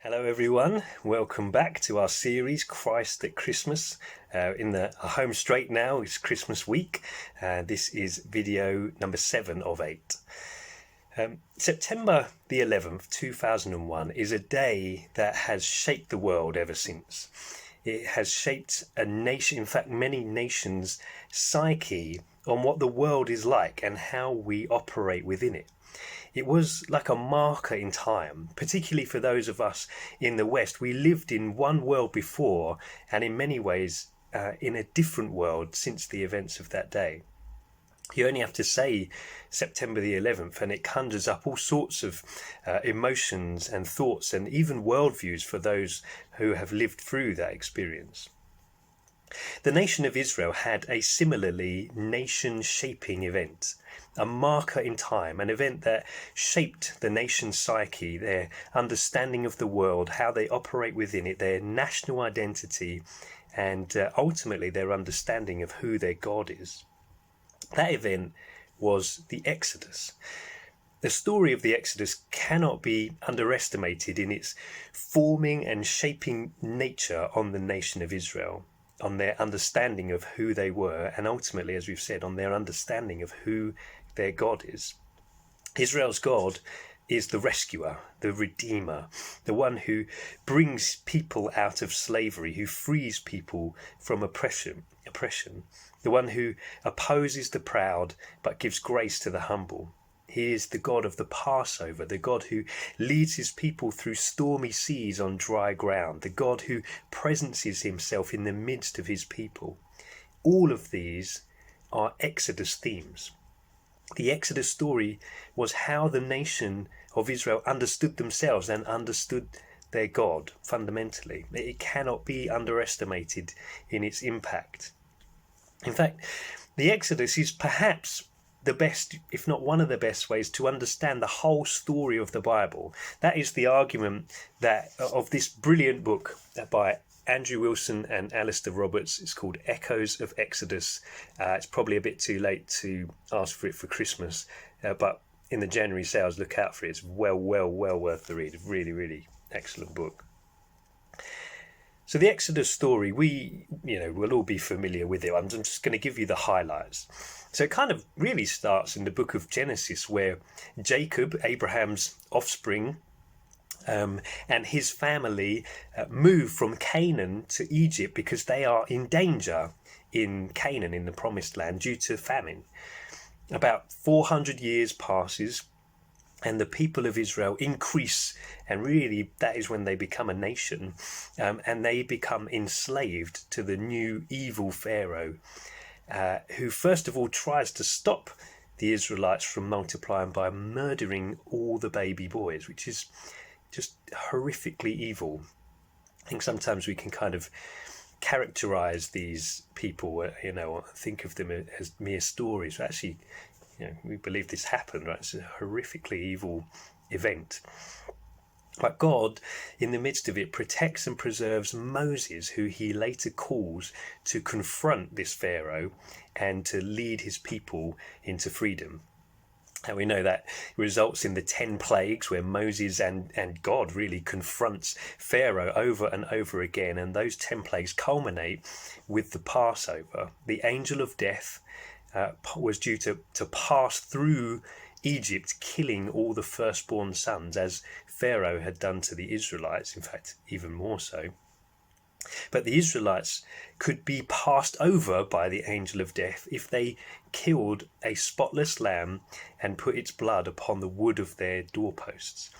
Hello everyone, welcome back to our series Christ at Christmas. In the home straight now, it's Christmas week. This is video number 7 of 8. September the 11th, 2001 is a day that has shaped the world ever since. It has shaped a nation, in fact many nations' psyche on what the world is like and how we operate within it. It was like a marker in time, particularly for those of us in the West. We lived in one world before, and in many ways in a different world since the events of that day. You only have to say September the 11th and it conjures up all sorts of emotions and thoughts and even worldviews for those who have lived through that experience. The nation of Israel had a similarly nation-shaping event, a marker in time, an event that shaped the nation's psyche, their understanding of the world, how they operate within it, their national identity, and ultimately their understanding of who their God is. That event was the Exodus. The story of the Exodus cannot be underestimated in its forming and shaping nature on the nation of Israel, on their understanding of who they were, and ultimately, as we've said, on their understanding of who their God is. Israel's God is the rescuer, the redeemer, the one who brings people out of slavery, who frees people from oppression, the one who opposes the proud but gives grace to the humble. He is the God of the Passover, the God who leads his people through stormy seas on dry ground, the God who presences himself in the midst of his people. All of these are Exodus themes. The Exodus story was how the nation of Israel understood themselves and understood their God fundamentally. It cannot be underestimated in its impact. In fact, the Exodus is perhaps the best, if not one of the best ways to understand the whole story of the Bible. That is the argument that of this brilliant book by Andrew Wilson and Alistair Roberts. It's called Echoes of Exodus. It's probably a bit too late to ask for it for Christmas, but in the January sales, look out for it. It's well worth the read. Really, really excellent book. So the Exodus story, we'll all be familiar with it. I'm just going to give you the highlights. So it kind of really starts in the book of Genesis, where Jacob, Abraham's offspring, and his family move from Canaan to Egypt because they are in danger in Canaan, in the promised land, due to famine. About 400 years passes and the people of Israel increase, and really that is when they become a nation, and they become enslaved to the new evil Pharaoh, who first of all tries to stop the Israelites from multiplying by murdering all the baby boys, which is just horrifically evil. I think sometimes we can kind of characterize these people, think of them as mere stories. But actually, we believe this happened, right? It's a horrifically evil event. But God, in the midst of it, protects and preserves Moses, who he later calls to confront this Pharaoh and to lead his people into freedom. And we know that results in the 10 plagues, where Moses and God really confronts Pharaoh over and over again. And those 10 plagues culminate with the Passover. The angel of death was due to pass through Egypt, killing all the firstborn sons, as Pharaoh had done to the Israelites, in fact, even more so. But the Israelites could be passed over by the angel of death if they killed a spotless lamb and put its blood upon the wood of their doorposts.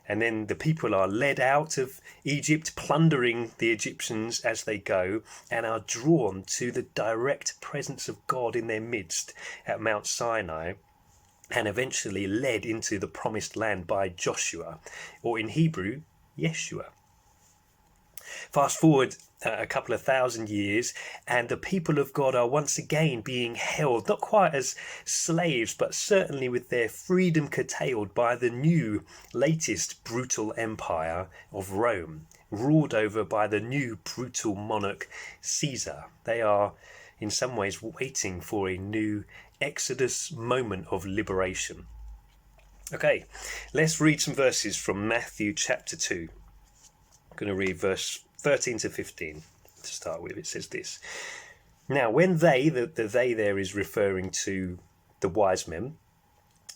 And then the people are led out of Egypt, plundering the Egyptians as they go, and are drawn to the direct presence of God in their midst at Mount Sinai, and eventually led into the promised land by Joshua, or in Hebrew, Yeshua. Fast forward a couple of thousand years, and the people of God are once again being held, not quite as slaves, but certainly with their freedom curtailed by the new, latest brutal empire of Rome, ruled over by the new brutal monarch Caesar. They are in some ways waiting for a new Exodus moment of liberation. Okay, let's read some verses from Matthew chapter 2. going to read verse 13 to 15 to start with. It says this. Now, when they, the they there is referring to the wise men,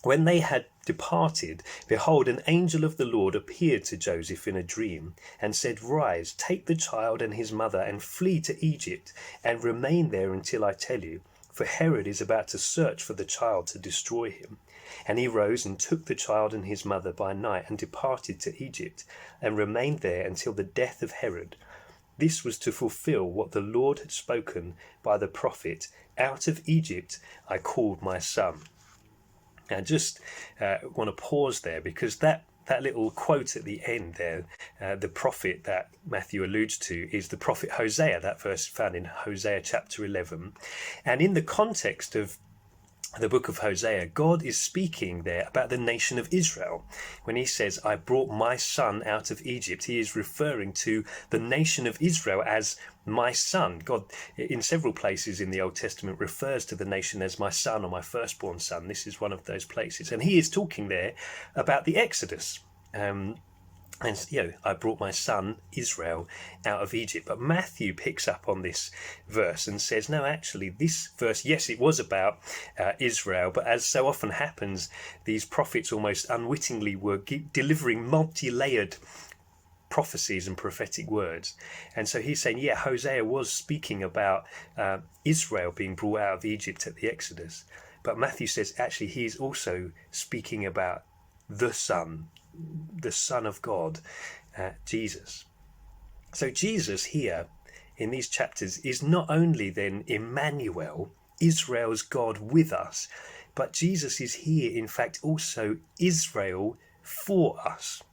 when they had departed, behold, an angel of the Lord appeared to Joseph in a dream and said, Rise, take the child and his mother and flee to Egypt and remain there until I tell you, for Herod is about to search for the child to destroy him. And he rose and took the child and his mother by night and departed to Egypt and remained there until the death of Herod. This was to fulfill what the Lord had spoken by the prophet, Out of Egypt I called my son. Now, just want to pause there, because that little quote at the end there, the prophet that Matthew alludes to is the prophet Hosea, that verse found in Hosea chapter 11. And in the context of the book of Hosea, God is speaking there about the nation of Israel. When he says, I brought my son out of Egypt, he is referring to the nation of Israel as my son. God, in several places in the Old Testament, refers to the nation as my son or my firstborn son. This is one of those places. And he is talking there about the Exodus. And, I brought my son Israel out of Egypt. But Matthew picks up on this verse and says, no, actually, this verse, yes, it was about Israel, but as so often happens, these prophets almost unwittingly were delivering multi-layered prophecies and prophetic words. And so he's saying, Hosea was speaking about Israel being brought out of Egypt at the Exodus. But Matthew says, actually, he's also speaking about the Son of God, Jesus. So Jesus here in these chapters is not only then Emmanuel, Israel's God with us, but Jesus is here, in fact, also Israel for us.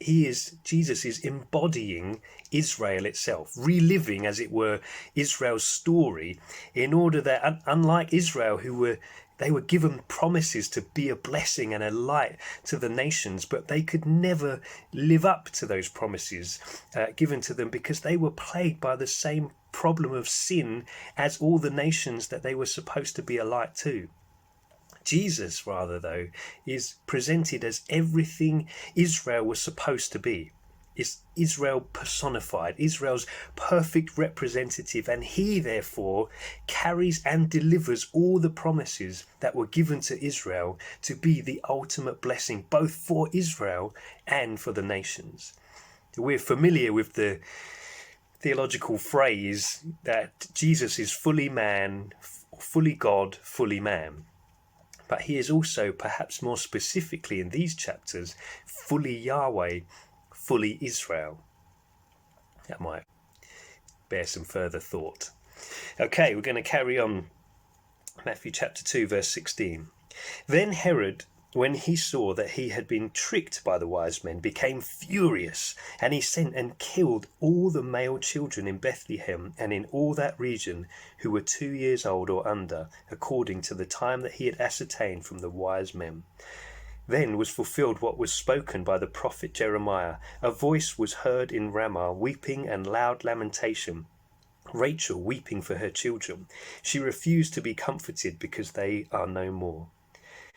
Jesus is embodying Israel itself, reliving, as it were, Israel's story, in order that, unlike Israel, they were given promises to be a blessing and a light to the nations, but they could never live up to those promises given to them, because they were plagued by the same problem of sin as all the nations that they were supposed to be a light to. Jesus, rather, though, is presented as everything Israel was supposed to be. Is Israel personified, Israel's perfect representative, and he therefore carries and delivers all the promises that were given to Israel to be the ultimate blessing, both for Israel and for the nations. We're familiar with the theological phrase that Jesus is fully man, fully God, fully man. But he is also, perhaps more specifically in these chapters, fully Yahweh, fully Israel. That might bear some further thought. Okay, we're going to carry on. Matthew chapter 2, verse 16. Then Herod, when he saw that he had been tricked by the wise men, became furious, and he sent and killed all the male children in Bethlehem and in all that region who were 2 years old or under, according to the time that he had ascertained from the wise men. Then was fulfilled what was spoken by the prophet Jeremiah. A voice was heard in Ramah, weeping and loud lamentation, Rachel weeping for her children. She refused to be comforted because they are no more.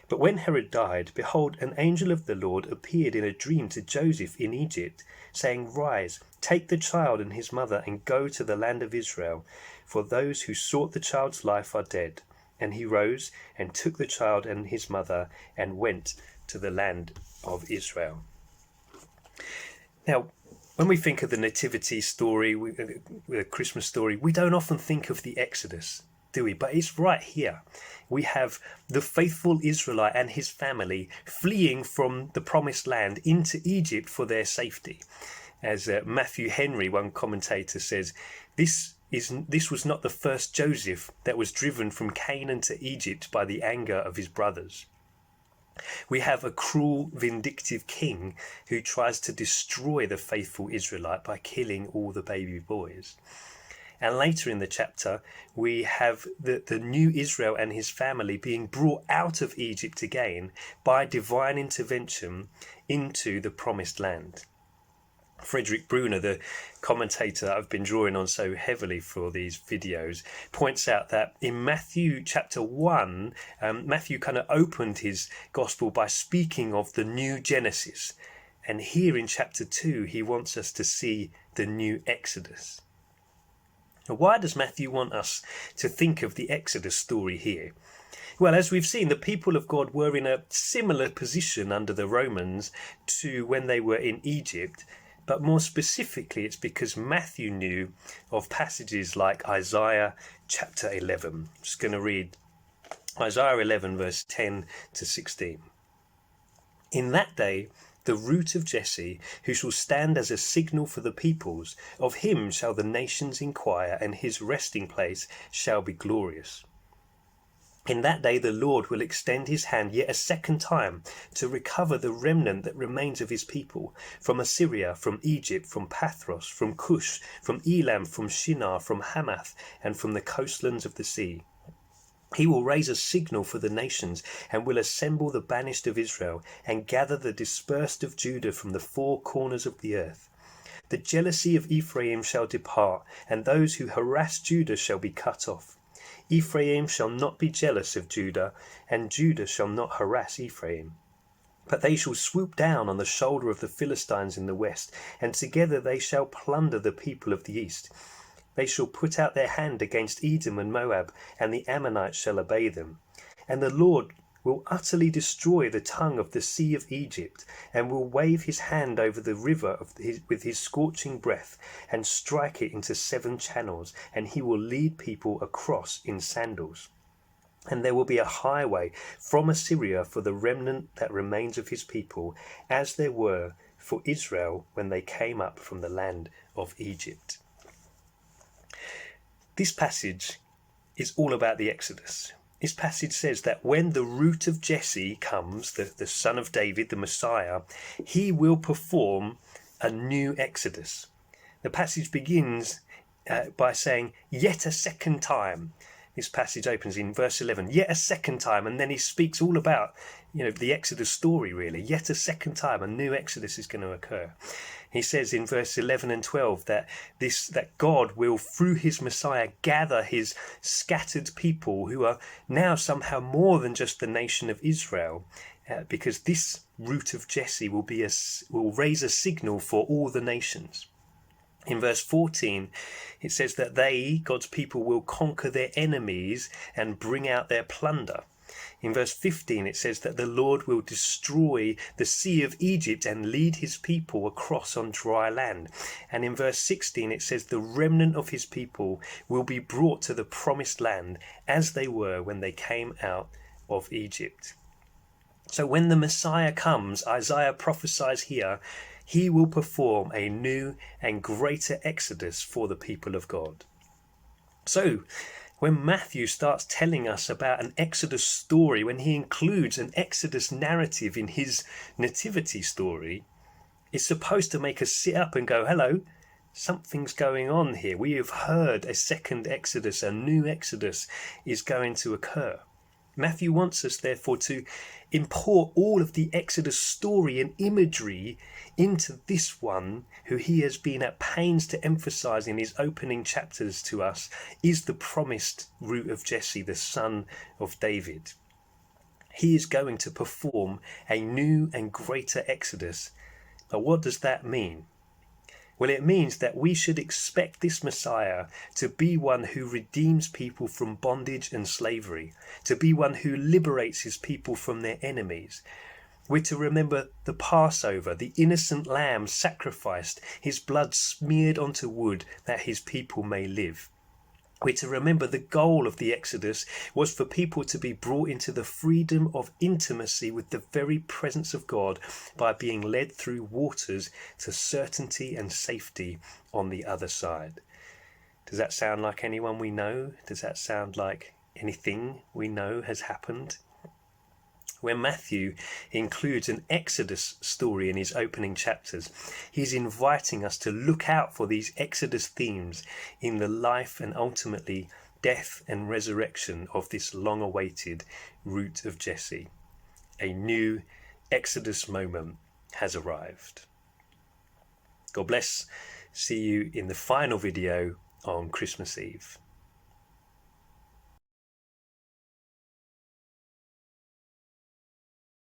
But when Herod died, behold, an angel of the Lord appeared in a dream to Joseph in Egypt, saying, Rise, take the child and his mother, and go to the land of Israel, for those who sought the child's life are dead. And he rose and took the child and his mother and went to the land of Israel. Now, when we think of the nativity story, the Christmas story, we don't often think of the Exodus, do we? But it's right here. We have the faithful Israelite and his family fleeing from the promised land into Egypt for their safety. As Matthew Henry, one commentator, says, this was not the first Joseph that was driven from Canaan to Egypt by the anger of his brothers. We have a cruel, vindictive king who tries to destroy the faithful Israelite by killing all the baby boys. And later in the chapter, we have the new Israel and his family being brought out of Egypt again by divine intervention into the promised land. Frederick Bruner, the commentator that I've been drawing on so heavily for these videos, points out that in Matthew chapter 1, Matthew kind of opened his gospel by speaking of the new Genesis. And here in chapter 2, he wants us to see the new Exodus. Now, why does Matthew want us to think of the Exodus story here? Well, as we've seen, the people of God were in a similar position under the Romans to when they were in Egypt. But more specifically, it's because Matthew knew of passages like Isaiah chapter 11. I'm just going to read Isaiah 11, verse 10 to 16. In that day, the root of Jesse, who shall stand as a signal for the peoples, of him shall the nations inquire, and his resting place shall be glorious. In that day the Lord will extend his hand yet a second time to recover the remnant that remains of his people, from Assyria, from Egypt, from Pathros, from Cush, from Elam, from Shinar, from Hamath, and from the coastlands of the sea. He will raise a signal for the nations, and will assemble the banished of Israel, and gather the dispersed of Judah from the four corners of the earth. The jealousy of Ephraim shall depart, and those who harass Judah shall be cut off. Ephraim shall not be jealous of Judah, and Judah shall not harass Ephraim. But they shall swoop down on the shoulder of the Philistines in the west, and together they shall plunder the people of the east. They shall put out their hand against Edom and Moab, and the Ammonites shall obey them. And the Lord will utterly destroy the tongue of the sea of Egypt, and will wave his hand over the river with his scorching breath, and strike it into 7 channels, and he will lead people across in sandals. And there will be a highway from Assyria for the remnant that remains of his people, as there were for Israel when they came up from the land of Egypt. This passage is all about the Exodus. This passage says that when the root of Jesse comes, the son of David, the Messiah, he will perform a new Exodus. The passage begins by saying, yet a second time. This passage opens in verse 11, yet a second time, and then he speaks all about, the Exodus story really. Yet a second time, a new Exodus is going to occur. He says in verse 11 and 12 that God will, through his Messiah, gather his scattered people who are now somehow more than just the nation of Israel, because this root of Jesse will raise a signal for all the nations. In verse 14, it says that they, God's people, will conquer their enemies and bring out their plunder. In verse 15, it says that the Lord will destroy the sea of Egypt and lead his people across on dry land. And in verse 16, it says the remnant of his people will be brought to the promised land as they were when they came out of Egypt. So when the Messiah comes, Isaiah prophesies here, he will perform a new and greater exodus for the people of God. So, when Matthew starts telling us about an Exodus story, when he includes an Exodus narrative in his nativity story, it's supposed to make us sit up and go, hello, something's going on here. We have heard a second Exodus, a new Exodus is going to occur. Matthew wants us, therefore, to import all of the Exodus story and imagery into this one, who he has been at pains to emphasize in his opening chapters to us, is the promised root of Jesse, the son of David. He is going to perform a new and greater Exodus. But what does that mean? Well, it means that we should expect this Messiah to be one who redeems people from bondage and slavery, to be one who liberates his people from their enemies. We're to remember the Passover, the innocent lamb sacrificed, his blood smeared onto wood that his people may live. We're to remember the goal of the Exodus was for people to be brought into the freedom of intimacy with the very presence of God by being led through waters to certainty and safety on the other side. Does that sound like anyone we know? Does that sound like anything we know has happened? When Matthew includes an Exodus story in his opening chapters, he's inviting us to look out for these Exodus themes in the life and ultimately death and resurrection of this long-awaited root of Jesse. A new Exodus moment has arrived. God bless. See you in the final video on Christmas Eve.